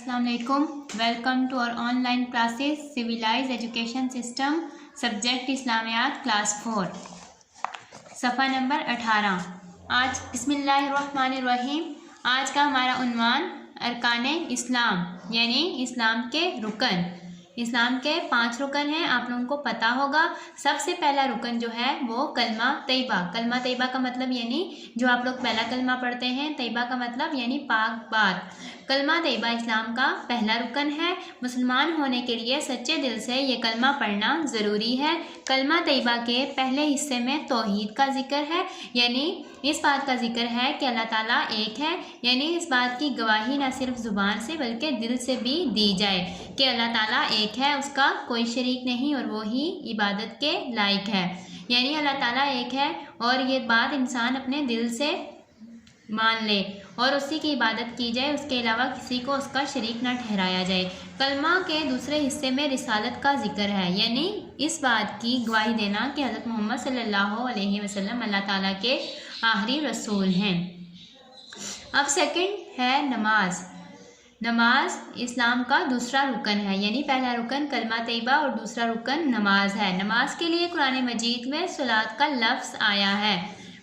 अस्सलाम वालेकुम। Welcome to our online classes civilize education system subject इस्लामियात क्लास 4 सफ़ा नंबर 18। आज बिस्मिल्लाहिर्रहमानिर्रहीम। आज का हमारा उन्वान अरकाने इस्लाम यानी इस्लाम के रुकन। इस्लाम के 5 रुकन हैं, आप लोगों को पता होगा। सबसे पहला रुकन जो है वो कलमा तैयबा। कलमा तैयबा का मतलब यानी जो आप लोग पहला कलमा पढ़ते हैं, तैयबा का मतलब यानी पाक बात। कलमा तैयबा इस्लाम का पहला रुकन है। मुसलमान होने के लिए सच्चे दिल से ये कलमा पढ़ना ज़रूरी है। कलमा तैयबा के पहले हिस्से में तौहीद का जिक्र है, यानी इस बात का जिक्र है कि अल्लाह ताला एक है, यानी इस बात की गवाही न सिर्फ ज़ुबान से बल्कि दिल से भी दी जाए कि अल्लाह ताला एक है, उसका कोई शरीक नहीं और वो ही इबादत के लायक है। यानी अल्लाह ताला एक है और ये बात इंसान अपने दिल से मान ले और उसी की इबादत की जाए, उसके अलावा किसी को उसका शरीक ना ठहराया जाए। कलमा के दूसरे हिस्से में रिसालत का जिक्र है, यानी इस बात की गवाही देना कि हज़रत मोहम्मद सल्लल्लाहु अलैहि वसल्लम अल्लाह ताला के आखिरी रसूल हैं। अब सेकंड है नमाज। नमाज इस्लाम का दूसरा रुकन है, यानी पहला रुकन कलमा तैयबा और दूसरा रुकन नमाज है। नमाज के लिए कुरान मजीद में सलात का लफ्ज़ आया है।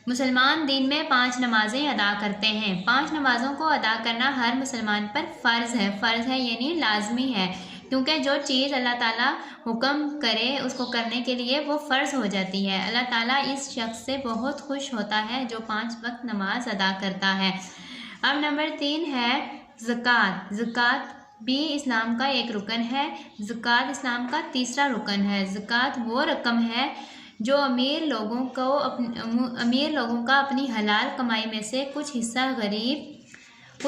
मुसलमान दिन में 5 नमाज़ें अदा करते हैं। 5 नमाज़ों को अदा करना हर मुसलमान पर फ़र्ज़ है। फ़र्ज़ है यानी लाजमी है, क्योंकि जो चीज़ अल्लाह ताला हुक्म करे उसको करने के लिए वो फ़र्ज़ हो जाती है। अल्लाह ताला इस शख्स से बहुत खुश होता है जो 5 वक्त नमाज अदा करता है। अब नंबर 3 है ज़कात। ज़कात भी इस्लाम का एक रुकन है। ज़कात इस्लाम का तीसरा रुकन है। ज़कात वो रकम है जो अमीर लोगों का अपनी हलाल कमाई में से कुछ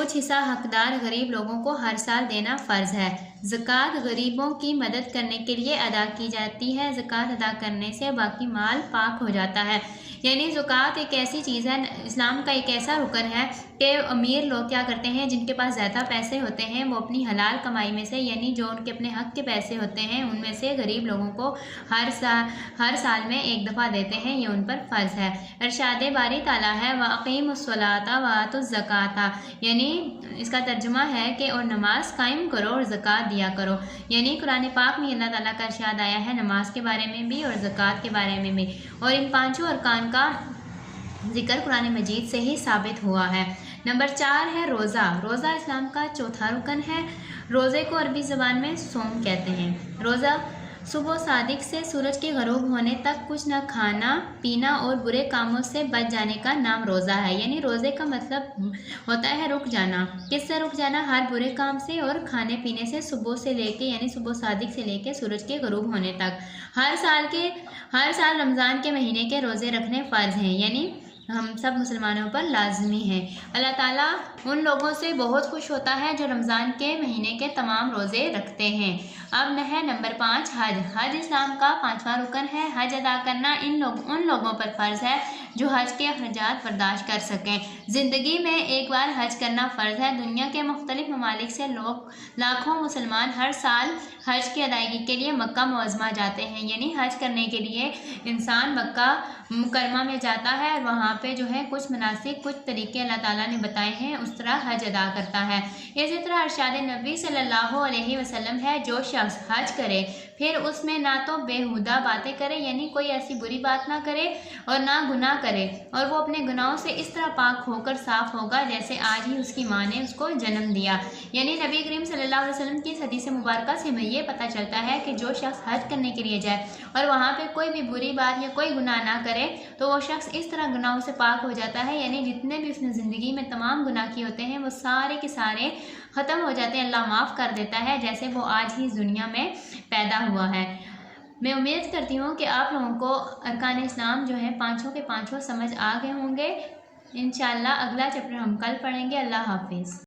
हिस्सा हकदार गरीब लोगों को हर साल देना फ़र्ज़ है। ज़कात गरीबों की मदद करने के लिए अदा की जाती है। ज़कात अदा करने से बाकी माल पाक हो जाता है। यानी ज़कात एक ऐसी चीज़ है, इस्लाम का एक ऐसा रुकन है कि अमीर लोग क्या करते हैं, जिनके पास ज़्यादा पैसे होते हैं, वो अपनी हलाल कमाई में से यानी जो उनके अपने हक़ के पैसे होते हैं उनमें से गरीब लोगों को हर साल में एक दफ़ा देते हैं। ये उन पर फ़र्ज़ है। इरशाद बारी ताला है व अक़ीमुस्सलाता व आतुज़्ज़काता, यानी इसका तर्जुमा है कि और नमाज कायम करो और ज़कात दिया करो। यानी कुरान पाक में अल्लाह ताला का इरशाद आया है नमाज के बारे में भी और ज़कात के बारे में भी, और इन 5 अरकान का जिक्र कुरान मजीद से ही साबित हुआ है। नंबर 4 है रोज़ा। रोज़ा इस्लाम का चौथा रुकन है। रोज़े को अरबी ज़बान में सोम कहते हैं। रोज़ा सुबह सादिक से सूरज के ग़रूब होने तक कुछ न खाना पीना और बुरे कामों से बच जाने का नाम रोज़ा है। यानी रोज़े का मतलब होता है रुक जाना। किससे रुक जाना? हर बुरे काम से और खाने पीने से, सुबह से लेके यानी सुबह सादिक से लेके सूरज के ग़रूब होने तक। हर साल रमज़ान के महीने के रोज़े रखने फ़र्ज़ हैं, यानी हम सब मुसलमानों पर लाजमी है। अल्लाह ताला उन लोगों से बहुत खुश होता है जो रमज़ान के महीने के तमाम रोज़े रखते हैं। अब है नंबर 5 हज। हज इस्लाम का 5वां रुकन है। हज अदा करना उन लोगों पर फ़र्ज़ है जो हज के अखराजात बर्दाश्त कर सकें। ज़िंदगी में एक बार हज करना फ़र्ज़ है। दुनिया के मुख्तलिफ़ ममालिक से लाखों मुसलमान हर साल हज की अदायगी के लिए मक्का मुअज़्ज़मा जाते हैं। यानी हज करने के लिए इंसान मक्का मुकरमा में जाता है और वहाँ पे जो है कुछ मनासिक, कुछ तरीके अल्लाह ताला ने बताए हैं, उस तरह हज अदा करता है। इसी तरह इरशाद नबी सल्लल्लाहु अलैहि वसल्लम है जो शख्स हज करे फिर उसमें ना तो बेहुदा बातें करे, यानी कोई ऐसी बुरी बात ना करे और ना गुनाह करे, और वो अपने गुनाहों से इस तरह पाक होकर साफ़ होगा जैसे आज ही उसकी माँ ने उसको जन्म दिया। यानी नबी करीम सल्लल्लाहु अलैहि वसल्लम की इस हदीस मुबारका से हमें ये पता चलता है कि जो शख्स हज करने के लिए जाए और वहाँ पे कोई भी बुरी बात या कोई गुनाह ना करे तो वो शख्स इस तरह गुनाहों से पाक हो जाता है। यानी जितने भी उसने ज़िंदगी में तमाम गुनाह किए होते हैं वो सारे के सारे ख़त्म हो जाते हैं, अल्लाह माफ़ कर देता है जैसे वो आज ही इस दुनिया में पैदा हुआ है। मैं उम्मीद करती हूँ कि आप लोगों को अरकान इस्लाम जो है 5 के 5 समझ आ गए होंगे। इंशाअल्लाह अगला चैप्टर हम कल पढ़ेंगे। अल्लाह हाफिज़।